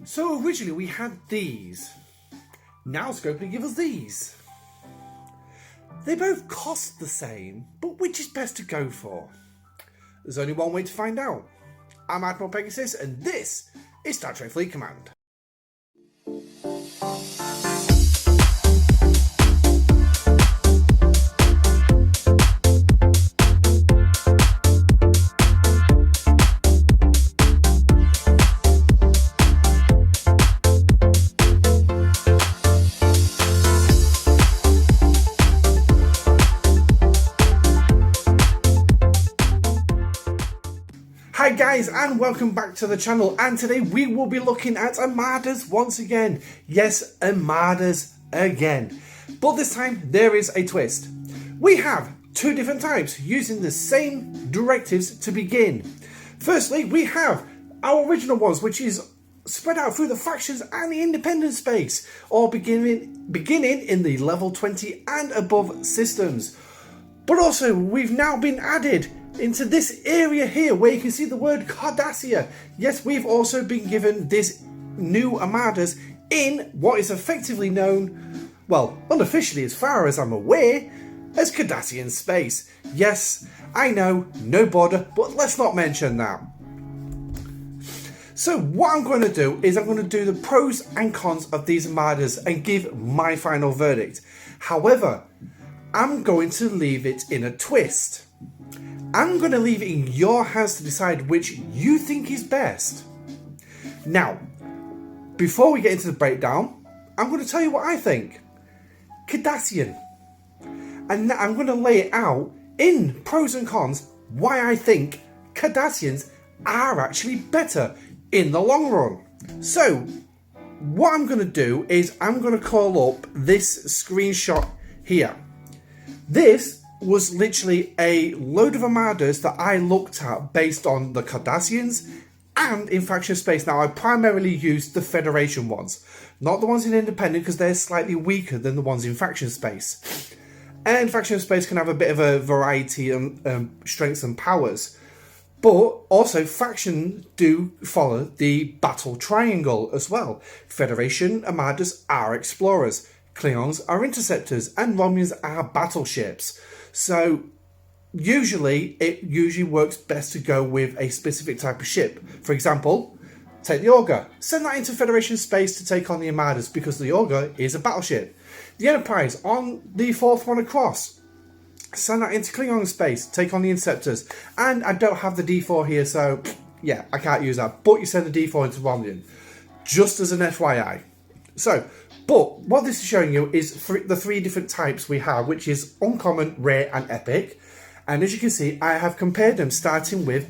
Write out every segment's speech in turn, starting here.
So originally we had these. Now it's going to give us these. They both cost the same, but which is best to go for? There's only one way to find out. I'm Admiral Pegasus, and this is Star Trek Fleet Command. Hi guys, and welcome back to the channel, and today we will be looking at armadas once again. Yes, armadas again. But this time there is a twist. We have two different types using the same directives to begin. Firstly, we have our original ones, which is spread out through the factions and the independent space, or beginning in the level 20 and above systems. But also we've now been added into this area here where you can see the word Cardassian. Yes, we've also been given this new armadas in what is effectively known, well, unofficially as far as I'm aware, as Cardassian space. Yes, I know, no border, but let's not mention that. So what I'm going to do is I'm going to do the pros and cons of these armadas and give my final verdict. However, I'm going to leave it in a twist. I'm going to leave it in your hands to decide which you think is best. Now, before we get into the breakdown, I'm going to tell you what I think. Cardassian. And I'm going to lay it out in pros and cons why I think Cardassians are actually better in the long run. So, what I'm going to do is I'm going to call up this screenshot here. This was literally a load of armadas that I looked at based on the Cardassians and in faction space. Now, I primarily used the Federation ones, not the ones in independent, because they're slightly weaker than the ones in faction space. And faction space can have a bit of a variety of strengths and powers, but also faction do follow the battle triangle as well. Federation armadas are explorers, Klingons are interceptors, and Romulans are battleships. So usually it works best to go with a specific type of ship. For example, take the Augur. Send that into Federation space to take on the armadas because the Augur is a battleship. The Enterprise on the fourth one across. Send that into Klingon space, take on the Interceptors. And I don't have the D4 here, so yeah, I can't use that. But you send the D4 into Romulan, just as an FYI. So, but what this is showing you is the three different types we have, which is uncommon, rare, and epic. And as you can see, I have compared them starting with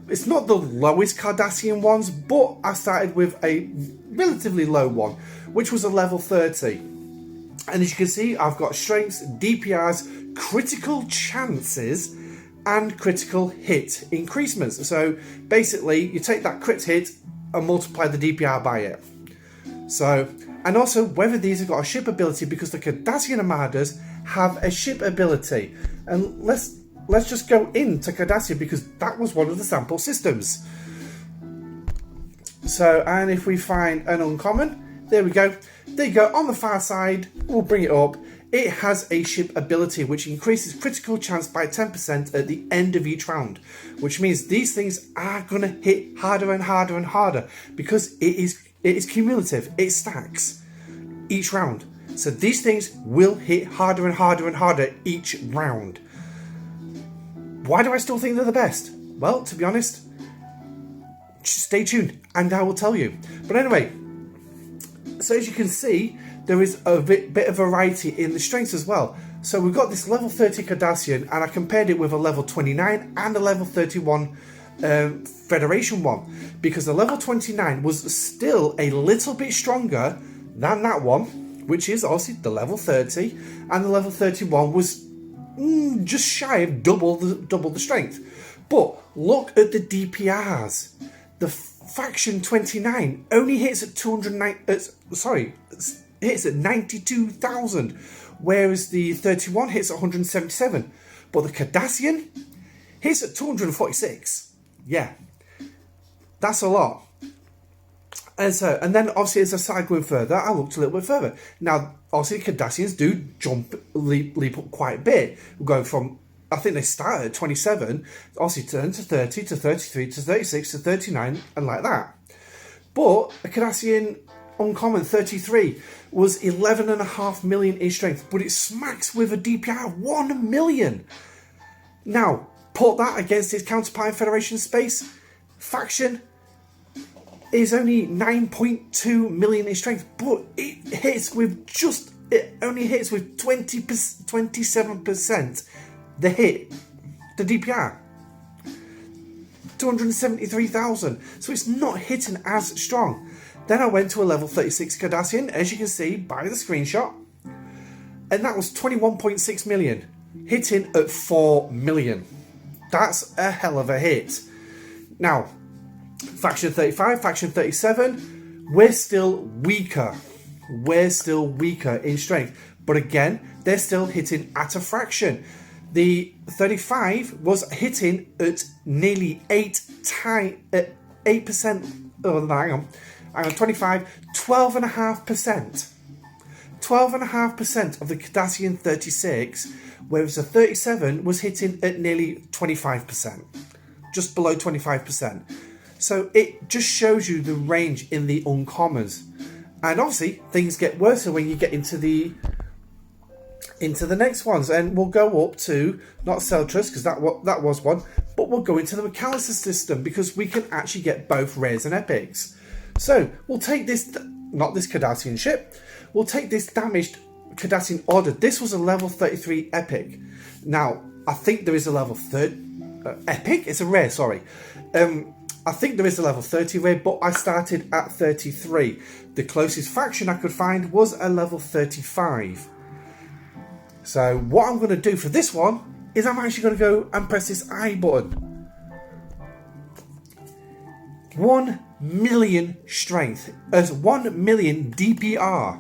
it's not the lowest Cardassian ones, but I started with a relatively low one, which was a level 30. And as you can see, I've got strengths, DPRs, critical chances, and critical hit increasements. So basically, you take that crit hit and multiply the DPR by it. So, and also whether these have got a ship ability, because the Cardassian armadas have a ship ability. And let's just go into Cardassian because that was one of the sample systems. So, and if we find an uncommon, there we go. There you go. On the far side, we'll bring it up. It has a ship ability which increases critical chance by 10% at the end of each round, which means these things are going to hit harder and harder and harder because it is cumulative. It stacks each round. So these things will hit harder and harder and harder each round. Why do I still think they're the best? Well, to be honest, stay tuned and I will tell you. But anyway, so as you can see, there is a bit of variety in the strengths as well. So we've got this level 30 Cardassian, and I compared it with a level 29 and a level 31 Federation one, because the level 29 was still a little bit stronger than that one, which is obviously the level 30, and the level 31 was just shy of double the strength. But look at the DPRs. The faction 29 only hits at 209. Hits at 92,000, whereas the 31 hits at 177. But the Cardassian hits at 246. Yeah, that's a lot. And then obviously as I started going further, I looked a little bit further. Now, obviously Cardassians do leap up quite a bit. We're going from, I think they started at 27, obviously turn to 30, to 33, to 36, to 39, and like that. But a Cardassian uncommon 33 was 11.5 million in strength, but it smacks with a DPI of 1 million. Now, put that against its counterpart in Federation space. Faction is only 9.2 million in strength, but it only hits with 27% the hit, the DPR. 273,000. So it's not hitting as strong. Then I went to a level 36 Cardassian, as you can see by the screenshot, and that was 21.6 million, hitting at 4 million. That's a hell of a hit. Now, Faction 35, Faction 37, we're still weaker. We're still weaker in strength. But again, they're still hitting at a fraction. The 35 was hitting at nearly 8%. Oh, hang on, 25, 12.5%. 12.5% of the Cardassian 36, whereas the 37 was hitting at nearly 25%. Just below 25%. So it just shows you the range in the uncommons. And obviously, things get worse when you get into the next ones. And we'll go up to, not Celtrus, because that was one, but we'll go into the McAllister system, because we can actually get both rares and epics. So, we'll take this, not this Cardassian ship, we'll take this damaged Cardassian order. This was a level 33 epic. Now, I think there is a level 30, epic? It's a rare, sorry. I think there is a level 30 rare, but I started at 33. The closest faction I could find was a level 35. So what I'm going to do for this one is I'm actually going to go and press this I button. 1 million strength as 1 million DPR.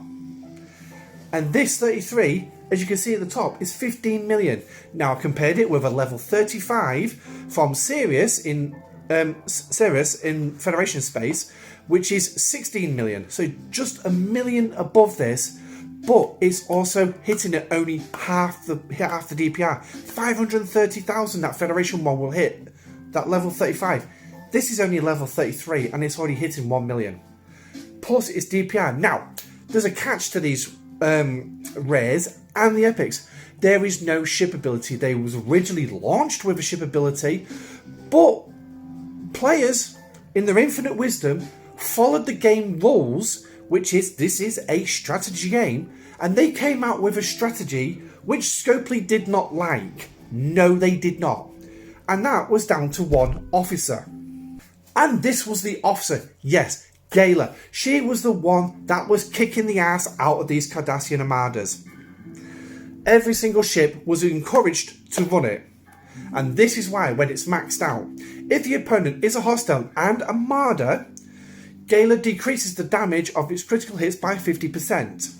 And this 33, as you can see at the top, is 15 million. Now I compared it with a level 35 from Sirius in Federation space, which is 16 million. So just a million above this, but it's also hitting at only half the DPR. 530,000 that Federation one will hit, that level 35. This is only level 33 and it's already hitting 1 million. Plus it's DPR. Now, there's a catch to these rares and the epics. There is no ship ability. They was originally launched with a ship ability, but players, in their infinite wisdom, followed the game rules, which is, this is a strategy game, and they came out with a strategy which Scopely did not like. No, they did not. And that was down to one officer. And this was the officer, yes, Gaila. She was the one that was kicking the ass out of these Cardassian armadas. Every single ship was encouraged to run it. And this is why, when it's maxed out, if the opponent is a hostile and Armada, Gaila decreases the damage of its critical hits by 50%.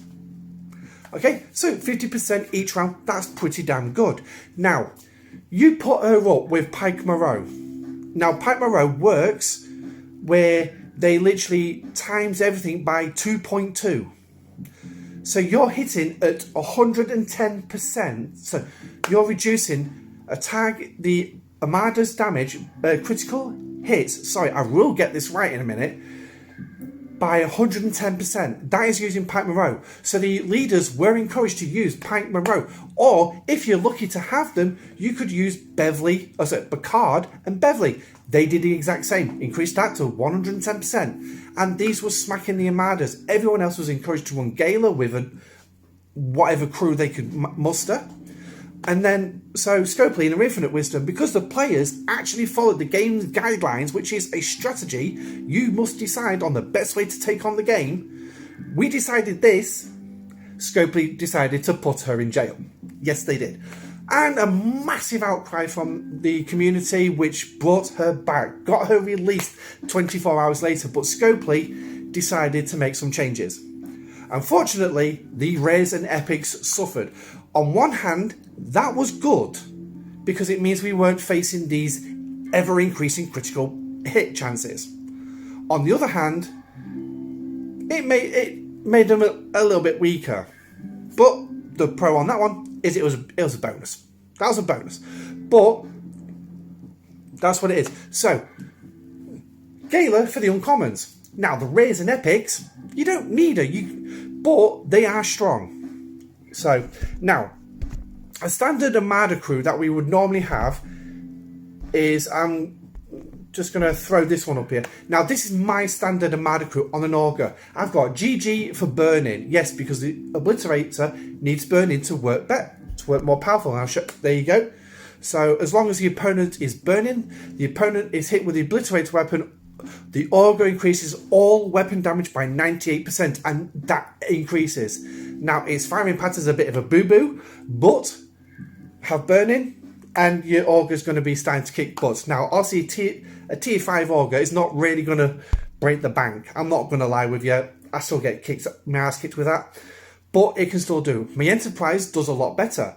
Okay, so 50% each round, that's pretty damn good. Now, you put her up with Pike Moreau. Now, Pike Moreau works where they literally times everything by 2.2. So you're hitting at 110%. So you're reducing the Armada's damage, critical hits, sorry, I will get this right in a minute, by 110%. That is using Pike Moreau. So the leaders were encouraged to use Pike Moreau. Or, if you're lucky to have them, you could use Picard and Beverly. They did the exact same. Increased that to 110%. And these were smacking the Armadas. Everyone else was encouraged to run Gaila with whatever crew they could muster. And then, so Scopely, in their infinite wisdom, because the players actually followed the game's guidelines, which is a strategy, you must decide on the best way to take on the game. We decided this. Scopely decided to put her in jail. Yes, they did. And a massive outcry from the community, which brought her back, got her released 24 hours later, but Scopely decided to make some changes. Unfortunately, the rares and epics suffered. On one hand, that was good, because it means we weren't facing these ever-increasing critical hit chances. On the other hand, it made them a little bit weaker. But the pro on that one is it was a bonus. That was a bonus. But that's what it is. So, Gaila for the uncommons. Now, the rares and epics, you don't need her, but they are strong. So, now, a standard Armada crew that we would normally have is, I'm just going to throw this one up here. Now, this is my standard Armada crew on an Augur. I've got GG for burning. Yes, because the Obliterator needs burning to work better, to work more powerful. Now, there you go. So, as long as the opponent is burning, the opponent is hit with the Obliterator weapon, the Augur increases all weapon damage by 98%, and that increases. Now, its firing pattern is a bit of a boo-boo, but have burning, and your Augur is going to be starting to kick butt. Now, obviously, a tier 5 Augur is not really going to break the bank. I'm not going to lie with you. I still get my ass kicked with that, but it can still do. My Enterprise does a lot better.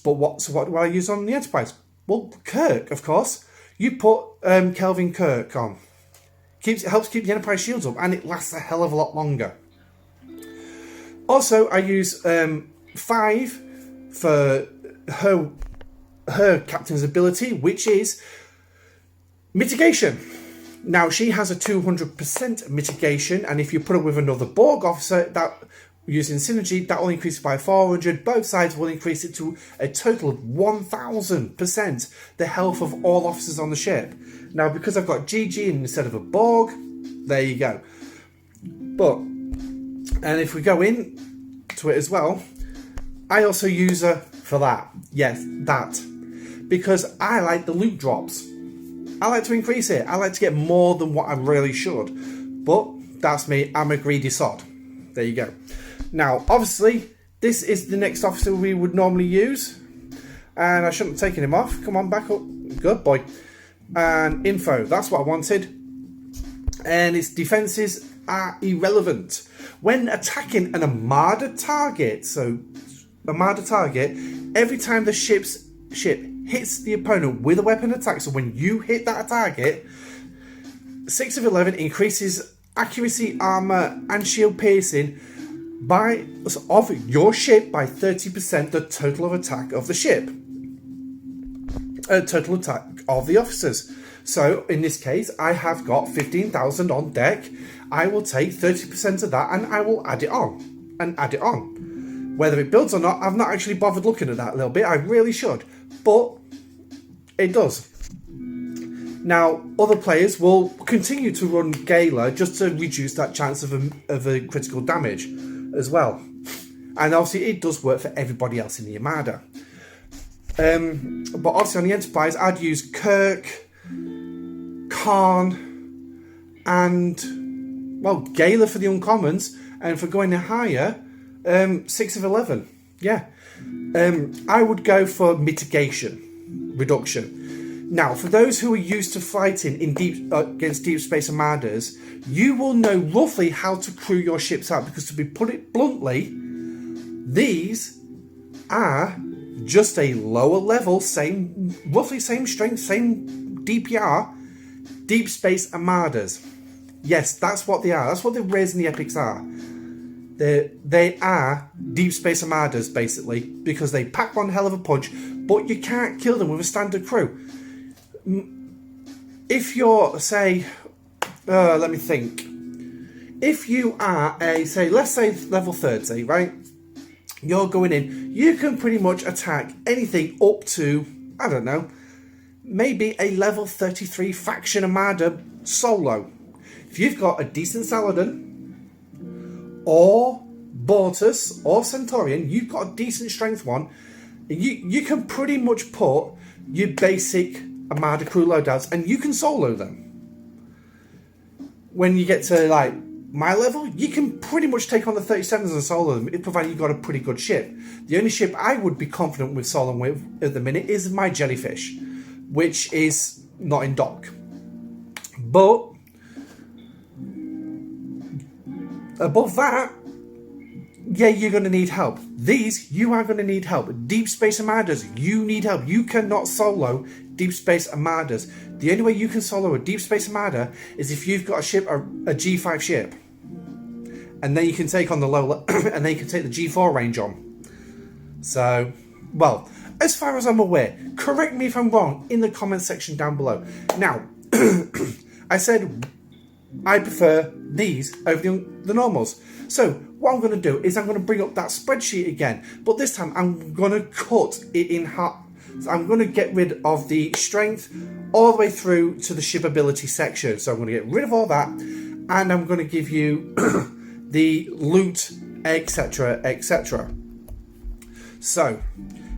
But what do I use on the Enterprise? Well, Kirk, of course. You put Kelvin Kirk on. It helps keep the Enterprise shields up, and it lasts a hell of a lot longer. Also, I use 5 for her captain's ability, which is mitigation. Now, she has a 200% mitigation, and if you put it with another Borg officer, that using synergy, that will increase by 400. Both sides will increase it to a total of 1000% the health of all officers on the ship. Now, because I've got GG instead of a Borg, there you go. But, and if we go in to it as well, I also use her for that. Yes, that. Because I like the loot drops. I like to increase it. I like to get more than what I really should. But that's me. I'm a greedy sod. There you go. Now, obviously, this is the next officer we would normally use. And I shouldn't have taken him off. Come on, back up. Good boy. And info. That's what I wanted. And its defenses are irrelevant. When attacking an Armada target, so Armada target, every time the ship hits the opponent with a weapon attack, so when you hit that target, 6 of 11 increases accuracy, armor, and shield piercing of your ship by 30%, the total of attack of the ship. Total attack of the officers. So in this case, I have got 15,000 on deck. I will take 30% of that and I will add it on. And add it on. Whether it builds or not, I've not actually bothered looking at that a little bit. I really should. But it does. Now, other players will continue to run Gaila just to reduce that chance of a critical damage as well. And obviously it does work for everybody else in the Armada. But obviously on the Enterprise, I'd use Kirk, Khan, and, well, Gaila for the uncommons, and for going higher, 6 of 11. Yeah. I would go for mitigation, reduction. Now, for those who are used to fighting in against Deep Space Armadas, you will know roughly how to crew your ships out, because to put it bluntly, these are just a lower level, roughly same strength, same DPR, Deep Space Armadas. Yes, that's what they are. That's what the rares and the epics are. They are Deep Space Armadas, basically, because they pack one hell of a punch, but you can't kill them with a standard crew. If you're, say, let me think. If you are let's say level 30, right? You're going in, you can pretty much attack anything up to, I don't know, maybe a level 33 faction Armada solo. If you've got a decent Saladin, or Bortus, or Centaurian, you've got a decent strength one, you can pretty much put your basic Armada crew loadouts, and you can solo them. When you get to, like, my level, you can pretty much take on the 37s and solo them, provided you've got a pretty good ship. The only ship I would be confident with soloing with at the minute is my Jellyfish, which is not in dock. But above that, yeah, you're going to need help. These, you are going to need help. Deep Space Armadas, you need help. You cannot solo Deep Space Armadas. The only way you can solo a Deep Space Armada is if you've got a ship, a G5 ship. and then you can take on the low, and then you can take the G4 range on. So, well, as far as I'm aware, correct me if I'm wrong in the comment section down below. Now, I said I prefer these over the normals. So what I'm going to do is I'm going to bring up that spreadsheet again, but this time I'm going to cut it in half. I'm going to get rid of the strength all the way through to the shipability section. So I'm going to get rid of all that, and I'm going to give you the loot, etc, etc. So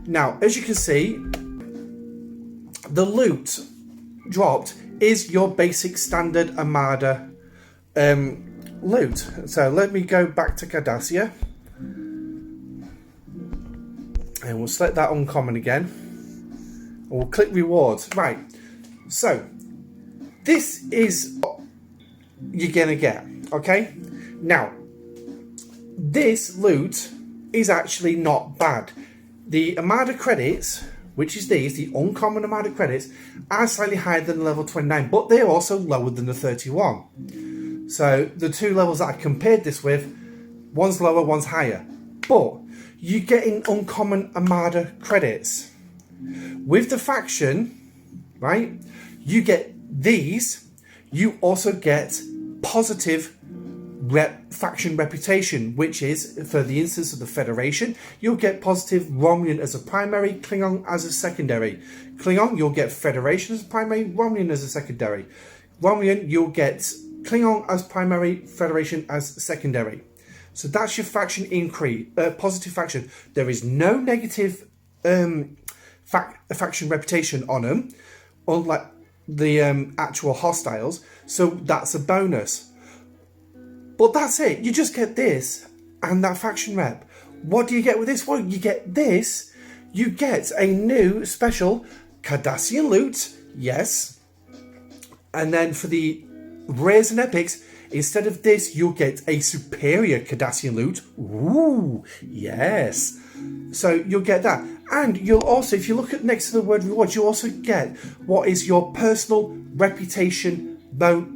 now, as you can see, the loot dropped is your basic standard Armada loot. So let me go back to Cardassia, and we'll select that uncommon again. And we'll click rewards. Right, so this is what you're gonna get. Okay, now this loot is actually not bad. The Armada credits, which is these, the uncommon Armada credits, are slightly higher than level 29, but they're also lower than the 31. So the two levels that I compared this with, one's lower, one's higher. But you're getting uncommon Armada credits. With the faction, right, you get these. You also get positive faction reputation, which is, for the instance of the Federation, you'll get positive Romulan as a primary, Klingon as a secondary. Klingon, you'll get Federation as a primary, Romulan as a secondary. Romulan, you'll get Klingon as primary, Federation as secondary. So that's your faction increase, positive faction. There is no negative faction reputation on them, unlike the actual hostiles. So that's a bonus. But that's it. You just get this and that faction rep. What do you get with this? Well, you get this. You get a new special Cardassian loot. Yes. And then for the rares and epics, instead of this, you'll get a superior Cardassian loot. Ooh, yes. So you'll get that. And you'll also, if you look at next to the word rewards, you'll also get what is your personal reputation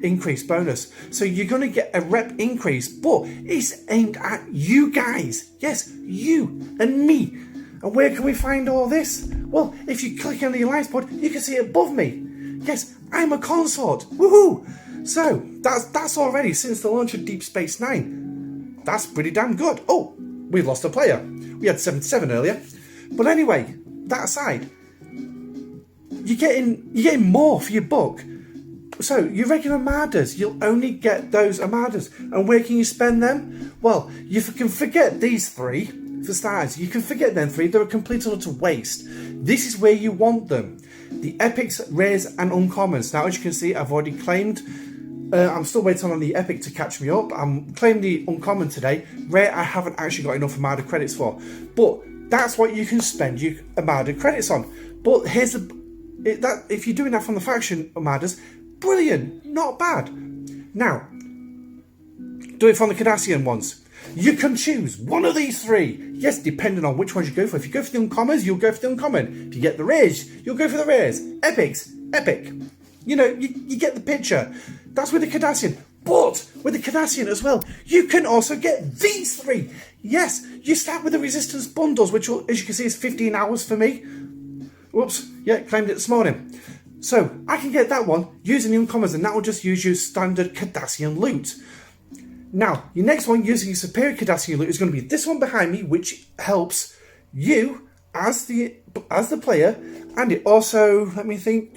increase bonus. So you're going to get a rep increase, but it's aimed at you guys. Yes, you and me. And where can we find all this? Well, if you click on the alliance pod, you can see it above me. Yes, I'm a consort. Woohoo! So that's already since the launch of Deep Space Nine. That's pretty damn good. Oh, we've lost a player. We had 77 earlier. But anyway, that aside, you're getting more for your buck. So your regular Armadas, you'll only get those Armadas. And where can you spend them? Well, you can forget these three, for starters. You can forget them three. They're a complete and utter waste. This is where you want them. The epics, rares, and uncommons. Now, as you can see, I've already claimed. I'm still waiting on the epic to catch me up. I'm claiming the uncommon today. Rare, I haven't actually got enough Armada credits for. But that's what you can spend your Armada credits on. But here's if you're doing that from the faction Armadas, brilliant, not bad. Now, do it from the Cardassian ones. You can choose one of these three. Yes, depending on which ones you go for. If you go for the uncommons, you'll go for the uncommon. If you get the rares, you'll go for the rares. Epics, epic. You know, you get the picture. That's with the Cardassian. But with the Cardassian as well, you can also get these three. Yes, you start with the resistance bundles, which will, as you can see, is 15 hours for me. Whoops, yeah, claimed it this morning. So I can get that one using the uncommons, and that will just use your standard Cardassian loot. Now, your next one using your superior Cardassian loot is going to be this one behind me, which helps you as the player, and it also, let me think,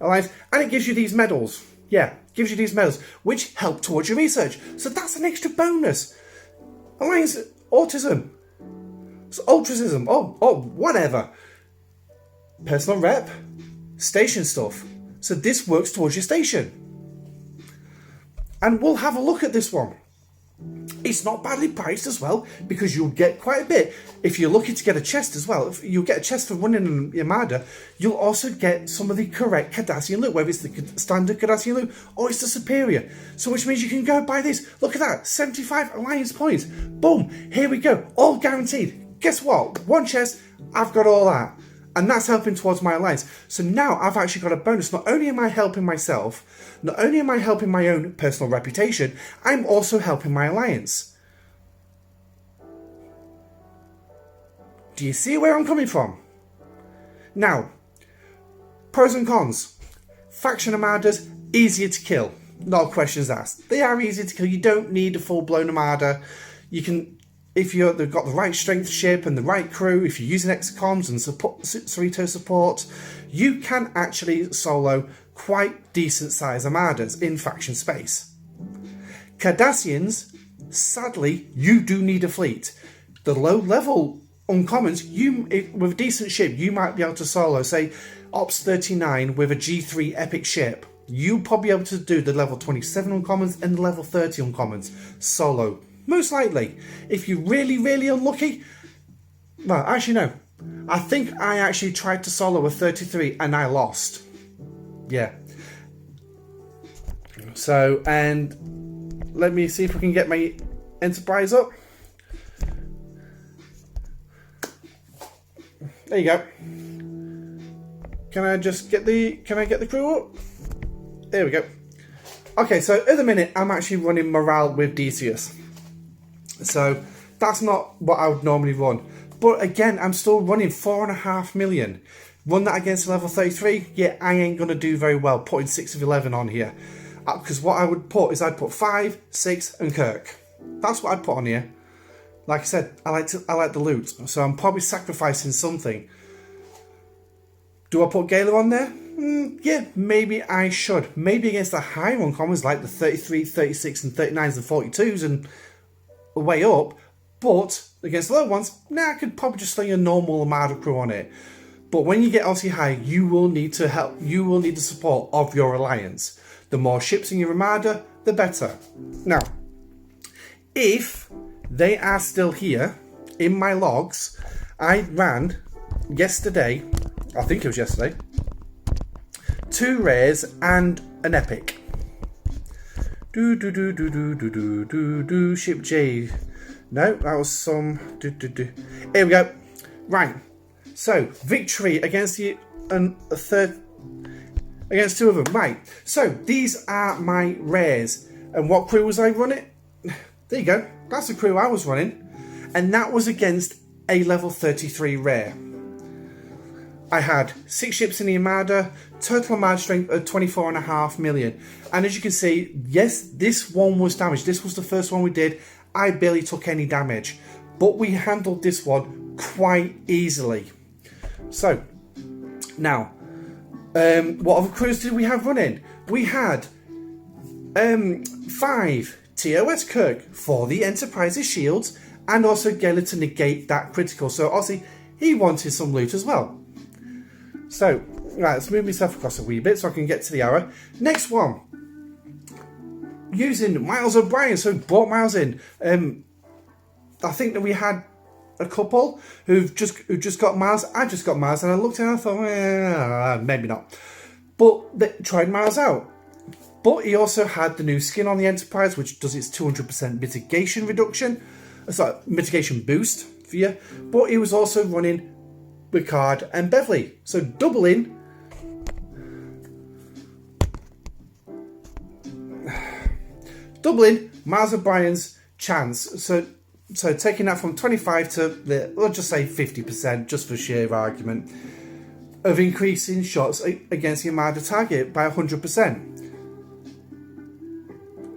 alliance, and it gives you these medals. Yeah, gives you these medals, which help towards your research. So that's an extra bonus. Alliance autism, ultracism, or whatever. Personal rep, station stuff. So this works towards your station. And we'll have a look at this one. It's not badly priced as well, because you'll get quite a bit. If you're lucky to get a chest as well, if you'll get a chest for running an Armada, you'll also get some of the correct Cardassian loot, whether it's the standard Cardassian loot or it's the superior. So which means you can go buy this. Look at that, 75 alliance points. Boom, here we go, all guaranteed. Guess what? One chest, I've got all that. And that's helping towards my alliance. So now I've actually got a bonus. Not only am I helping myself, not only am I helping my own personal reputation, I'm also helping my alliance. Do you see where I'm coming from? Now, pros and cons. Faction armadas, easier to kill. No questions asked. They are easy to kill. You don't need a full-blown armada. You can, if they've got the right strength ship and the right crew, if you're using excoms and Cerrito support, you can actually solo quite decent-sized armadas in faction space. Cardassians, sadly, you do need a fleet. The low-level uncommons, with a decent ship, you might be able to solo, say, Ops 39 with a G3 epic ship. You'll probably be able to do the level 27 uncommons and the level 30 uncommons solo. Most likely. If you're really, really unlucky, well, actually no. I think I actually tried to solo a 33 and I lost. Yeah. So, and let me see if we can get my Enterprise up. There you go. Can I get the crew up? There we go. Okay, so at the minute, I'm actually running morale with Decius. So that's not what I would normally run. But again, I'm still running 4.5 million. Run that against level 33, yeah, I ain't going to do very well putting 6 of 11 on here. Because what I would put is I'd put 5, 6 and Kirk. That's what I'd put on here. Like I said, I like the loot. So I'm probably sacrificing something. Do I put Gaila on there? Yeah, maybe I should. Maybe against the higher uncommons like the 33, 36 and 39s and 42s and way up. But against the low ones, I could probably just sling a normal Armada crew on it. But when you get Aussie high, you will need to help. You will need the support of your alliance. The more ships in your Armada, the better. Now, if they are still here in my logs, I ran yesterday, I think it was yesterday, 2 rares and an epic. Ship J. No, that was some. Here we go. Right. So victory against against 2 of them. Right. So these are my rares. And what crew was I running? There you go. That's the crew I was running. And that was against a level 33 rare. I had 6 ships in the Armada, total Armada strength of 24.5 million. And as you can see, yes, this one was damaged. This was the first one we did. I barely took any damage. But we handled this one quite easily. So, now, what other crews did we have running? We had 5 TOS Kirk for the Enterprise's shields and also Gaila to negate that critical. So obviously he wanted some loot as well. So, right, let's move myself across a wee bit so I can get to the hour. Next one. Using Miles O'Brien. So brought Miles in. I think that we had a couple who've just got Miles. I just got Miles and I looked at it and I thought, maybe not. But they tried Miles out. But he also had the new skin on the Enterprise, which does its 200% mitigation reduction. Sorry, mitigation boost for you. But he was also running Picard and Beverly. So doubling Miles O'Brien's chance. So taking that from 25 to, let's just say 50%, just for sheer argument, of increasing shots against the Armada target by 100%.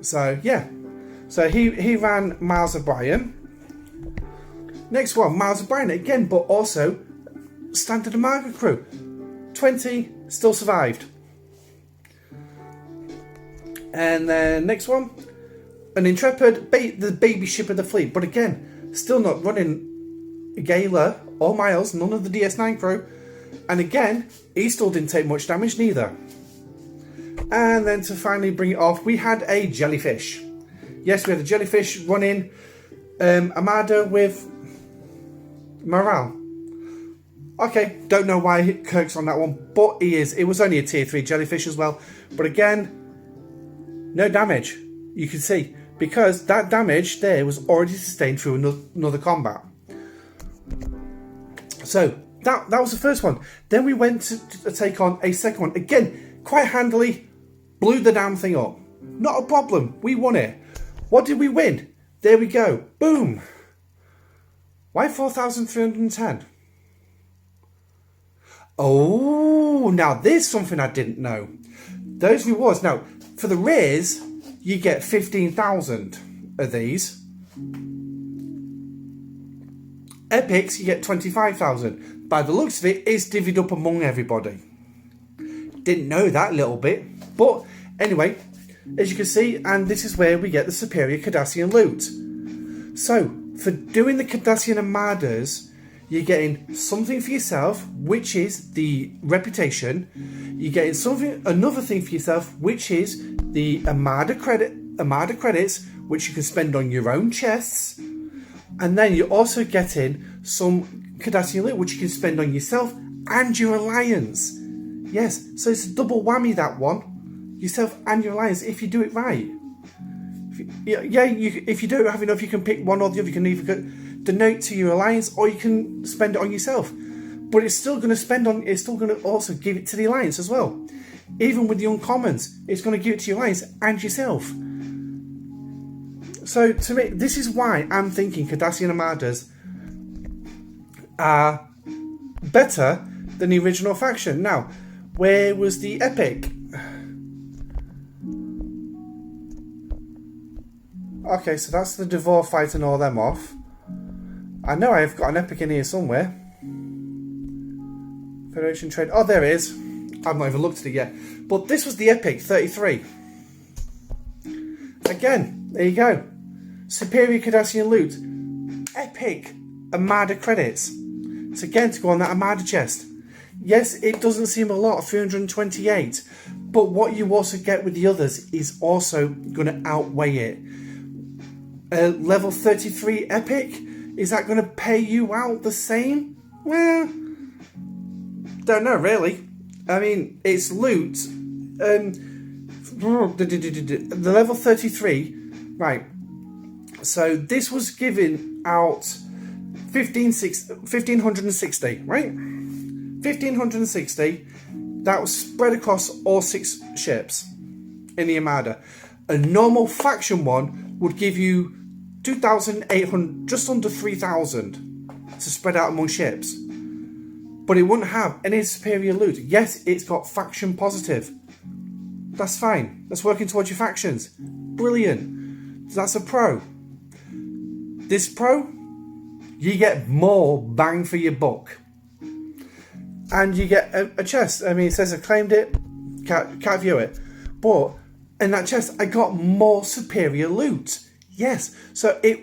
So yeah, so he ran Miles O'Brien. Next one, Miles O'Brien again, but also standard Armada crew. 20 still survived. And then next one, an Intrepid, the baby ship of the fleet, but again, still not running Gaila or Miles, none of the DS9 crew. And again, he still didn't take much damage neither. And then to finally bring it off, we had a Jellyfish. Yes, we had a Jellyfish running Armada with morale. Okay, don't know why Kirk's on that one, but he is. It was only a tier 3 Jellyfish as well. But again, no damage. You can see, because that damage there was already sustained through another combat. So, that was the first one. Then we went to take on a second one. Again, quite handily, blew the damn thing up. Not a problem. We won it. What did we win? There we go. Boom. Why 4,310? Oh, now there's something I didn't know. Those rewards. Now, for the rares, you get 15,000 of these. Epics, you get 25,000. By the looks of it, it's divvied up among everybody. Didn't know that little bit. But anyway, as you can see, and this is where we get the superior Cardassian loot. So, for doing the Cardassian Armadas, you're getting something for yourself, which is the reputation. You're getting another thing for yourself, which is the Armada credits, which you can spend on your own chests. And then you're also getting some Cardassian loot, which you can spend on yourself and your alliance. Yes, so it's a double whammy, that one. Yourself and your alliance, if you do it right. If you don't have enough, you can pick one or the other. You can either donate to your alliance or you can spend it on yourself. But it's still going to also give it to the alliance as well. Even with the uncommons, it's going to give it to your alliance and yourself. So to me, this is why I'm thinking Cardassian Armadas are better than the original faction. Now, where was the epic? Okay, so that's the Devore fighting all them off. I know I've got an epic in here somewhere. Federation trade. Oh, there it is. I've not even looked at it yet. But this was the epic 33. Again, there you go. Superior Cardassian loot. Epic Armada credits. So again, to go on that Armada chest. Yes, it doesn't seem a lot, 328. But what you also get with the others is also going to outweigh it. Level 33 epic. Is that going to pay you out the same? Well, don't know really. I mean, it's loot. The level 33, right. So this was given out 1,560, right? 1,560. That was spread across all 6 ships in the Armada. A normal faction one would give you 2,800, just under 3,000 to spread out among ships. But it wouldn't have any superior loot. Yes, it's got faction positive. That's fine. That's working towards your factions. Brilliant. That's a pro. This pro, you get more bang for your buck. And you get a chest. I mean, it says I claimed it. Can't view it. But in that chest, I got more superior loot. Yes. So it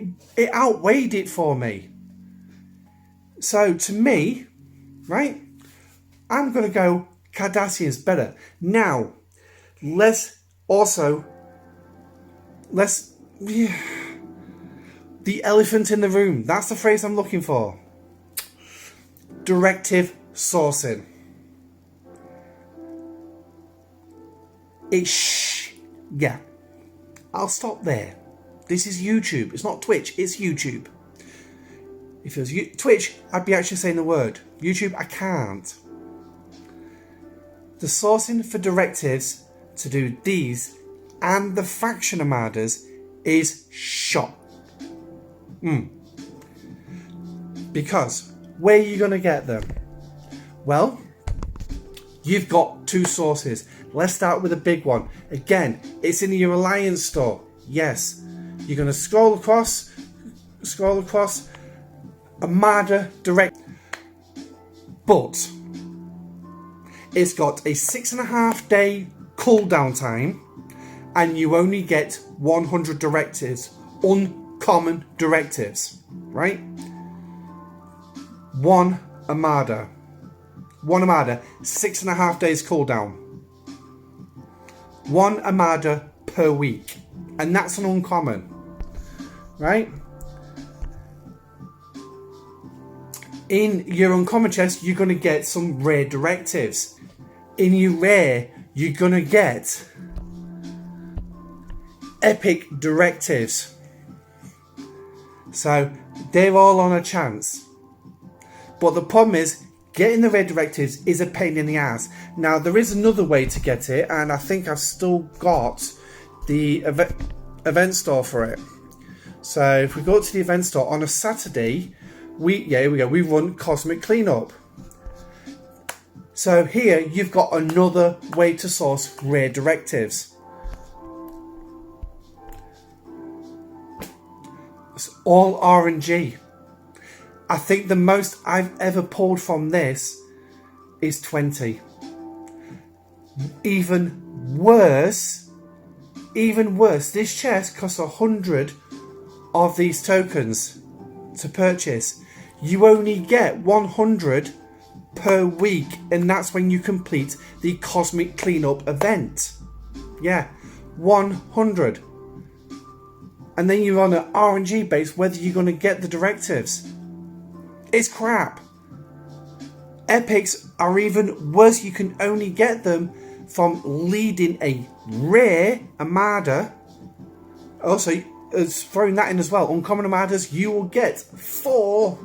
outweighed it for me. So to me, right, I'm going to go Cardassian's better. Now, let's the elephant in the room. That's the phrase I'm looking for. Directive sourcing. Yeah. I'll stop there. This is YouTube. It's not Twitch. It's YouTube. If it was Twitch, I'd be actually saying the word. YouTube, I can't. The sourcing for directives to do these and the faction armadas is shot. Because where are you going to get them? Well, you've got 2 sources. Let's start with a big one. Again, it's in your Alliance store. Yes. You're going to scroll across. Armada Direct. But it's got a 6.5 day cooldown time, and you only get 100 directives, uncommon directives, right? One Armada, 6.5 days cooldown. 1 Armada per week, and that's an uncommon, right? In your uncommon chest, you're going to get some rare directives. In your rare, you're going to get epic directives. So they're all on a chance. But the problem is, getting the red directives is a pain in the ass. Now, there is another way to get it, and I think I've still got the event store for it. So if we go to the event store on a Saturday, here we go, we run Cosmic Cleanup. So here you've got another way to source rare directives. It's all RNG. I think the most I've ever pulled from this is 20. Even worse, this chest costs 100 of these tokens to purchase. You only get 100 per week, and that's when you complete the Cosmic Cleanup event. Yeah, 100. And then you're on an RNG base whether you're going to get the directives. It's crap. Epics are even worse. You can only get them from leading a rare Armada. Also, throwing that in as well, uncommon Armadas, you will get 4.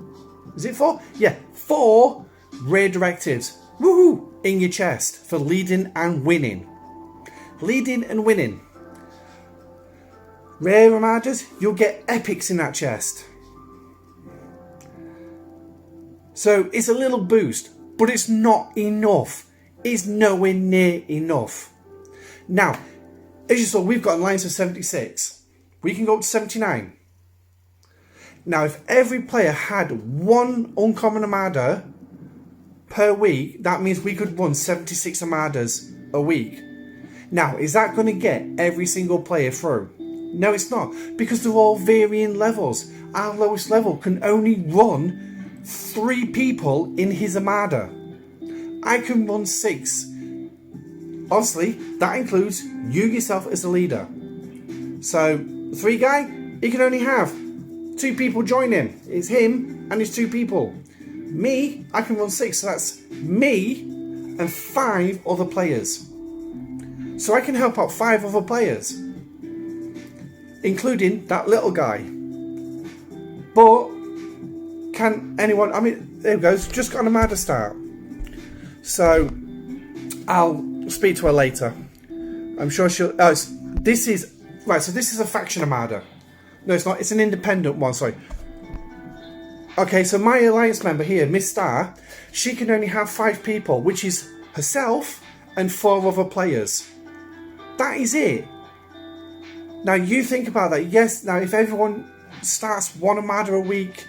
Is it 4? Yeah, 4 rare directives. Woohoo! In your chest for leading and winning. Leading and winning. Rare Armadas, you'll get epics in that chest. So it's a little boost, but it's not enough. It's nowhere near enough. Now, as you saw, we've got a lines of 76. We can go up to 79. Now, if every player had 1 uncommon Armada per week, that means we could run 76 Armadas a week. Now, is that going to get every single player through? No, it's not, because they're all varying levels. Our lowest level can only run 3 people in his Armada. I can run 6. Obviously, that includes you yourself as the leader. So, 3 guy, he can only have 2 people join him. It's him and his 2 people. Me, I can run 6, so that's me and 5 other players. So I can help out 5 other players, including that little guy. But can anyone, I mean, there we go, it's just got an Armada start. So I'll speak to her later. I'm sure she'll, this is, right, so this is a faction Armada. No, it's not, it's an independent one, sorry. Okay, so my alliance member here, Miss Star, she can only have 5 people, which is herself and 4 other players. That is it. Now you think about that. Yes, now if everyone starts 1 Armada a week,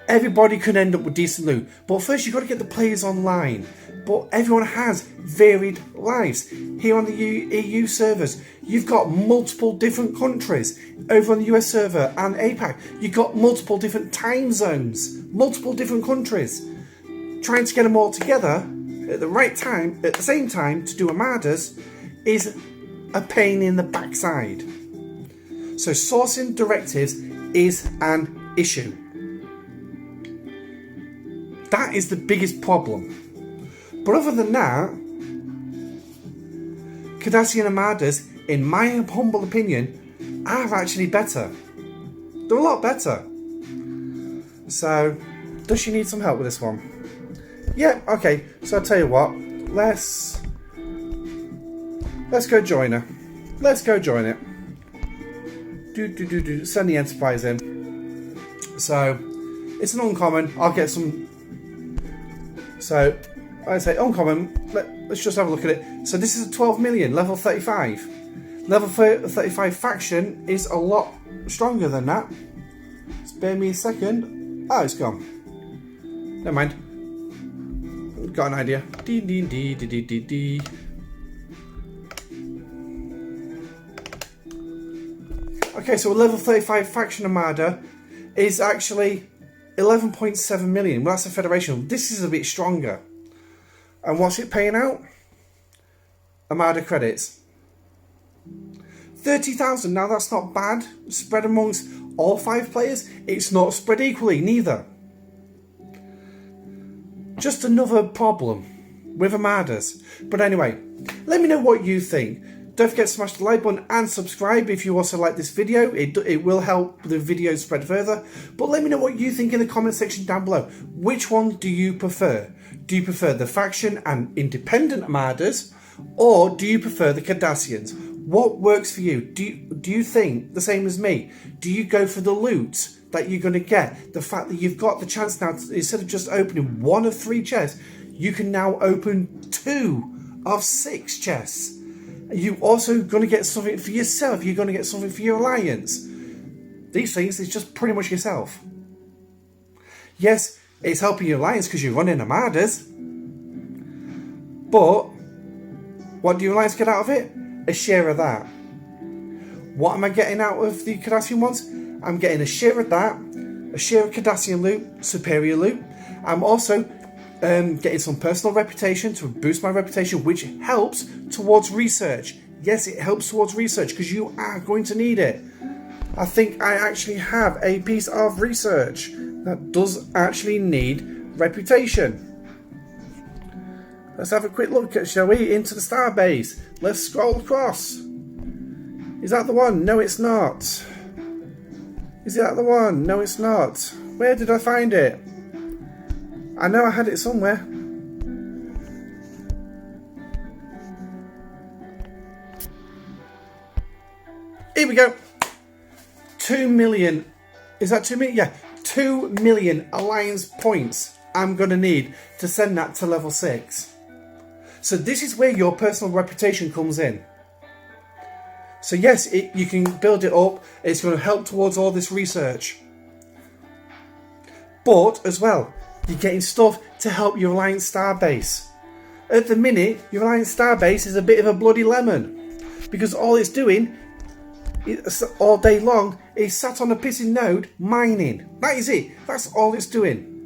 everybody can end up with decent loot. But first you've got to get the players online. But everyone has varied lives. Here on the EU servers, you've got multiple different countries. Over on the US server and APAC, you've got multiple different time zones, multiple different countries. Trying to get them all together at the right time, at the same time, to do Armadas is a pain in the backside. So sourcing directives is an issue. That is the biggest problem. But other than that, Cardassian Armadas, in my humble opinion, are actually better. They're a lot better. So, does she need some help with this one? Yeah, okay. So I'll tell you what. Let's go join her. Let's go join it. Send the Enterprise in. So, it's an uncommon. I'll get some. So, I say uncommon. Let's just have a look at it. So this is a 12 million, level 35. Level 35 faction is a lot stronger than that. Spare me a second. Oh, it's gone. Never mind. Got an idea. Okay, so a level 35 faction Armada is actually 11.7 million. Well, that's a Federation. This is a bit stronger. And what's it paying out? Armada credits. 30,000. Now that's not bad. Spread amongst all 5 players. It's not spread equally, neither. Just another problem with Armadas. But anyway, let me know what you think. Don't forget to smash the like button and subscribe if you also like this video. It will help the video spread further. But let me know what you think in the comment section down below. Which one do you prefer? Do you prefer the faction and independent armadas, or do you prefer the Cardassians? What works for you? Do you think the same as me? Do you go for the loot that you're going to get? The fact that you've got the chance now, instead of just opening 1 of 3 chests, you can now open 2 of 6 chests. You also going to get something for yourself. You're going to get something for your alliance. These things is just pretty much yourself. Yes, it's helping your alliance because you're running armadas. But what do your alliance get out of it? A share of that. What am I getting out of the Cardassian ones? I'm getting a share of that, a share of Cardassian loot, superior loot. I'm also getting some personal reputation to boost my reputation, which helps towards research. Yes, it helps towards research because you are going to need it. I think I actually have a piece of research that does actually need reputation. Let's have a quick look, shall we, into the starbase. Let's scroll across. Is that the one? No, it's not. Is that the one? No, it's not. Where did I find it? I know I had it somewhere. Here we go. 2 million. Is that 2 million? Yeah. 2 million alliance points I'm going to need to send that to level 6. So this is where your personal reputation comes in. So yes, you can build it up. It's going to help towards all this research. But as well, you're getting stuff to help your alliance starbase. At the minute, your alliance starbase is a bit of a bloody lemon, because all it's doing all day long is sat on a pissing node mining. That is it. That's all it's doing.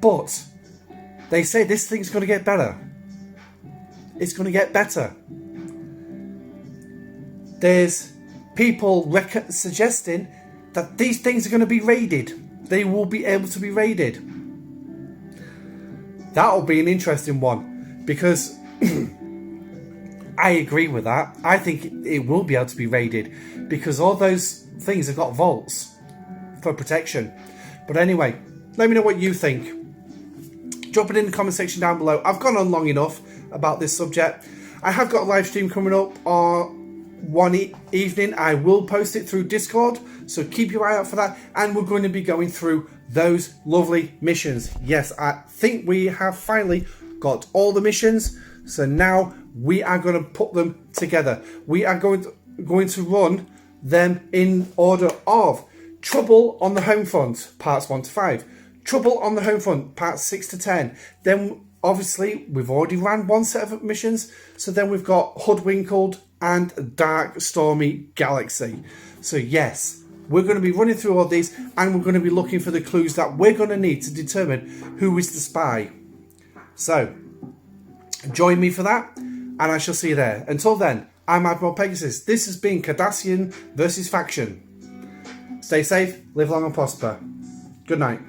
But they say this thing's going to get better. It's going to get better. There's people suggesting that these things are going to be raided. They will be able to be raided. That'll be an interesting one, because I agree with that. I think it will be able to be raided, because all those things have got vaults for protection. But anyway, let me know what you think. Drop it in the comment section down below. I've gone on long enough about this subject. I have got a live stream coming up one evening. I will post it through Discord, so keep your eye out for that. And we're going to be going through those lovely missions. Yes, I think we have finally got all the missions, so now we are going to put them together. We are going to run them in order of Trouble on the Home Front, parts 1 to 5. Trouble on the Home Front, parts 6 to 10. Then obviously we've already ran one set of missions, so then we've got Hoodwinkled and Dark Stormy Galaxy. So yes, we're going to be running through all these, and we're going to be looking for the clues that we're going to need to determine who is the spy. So join me for that, and I shall see you there. Until then, I'm Admiral Pegasus. This has been Cardassian versus Faction. Stay safe, live long and prosper. Good night.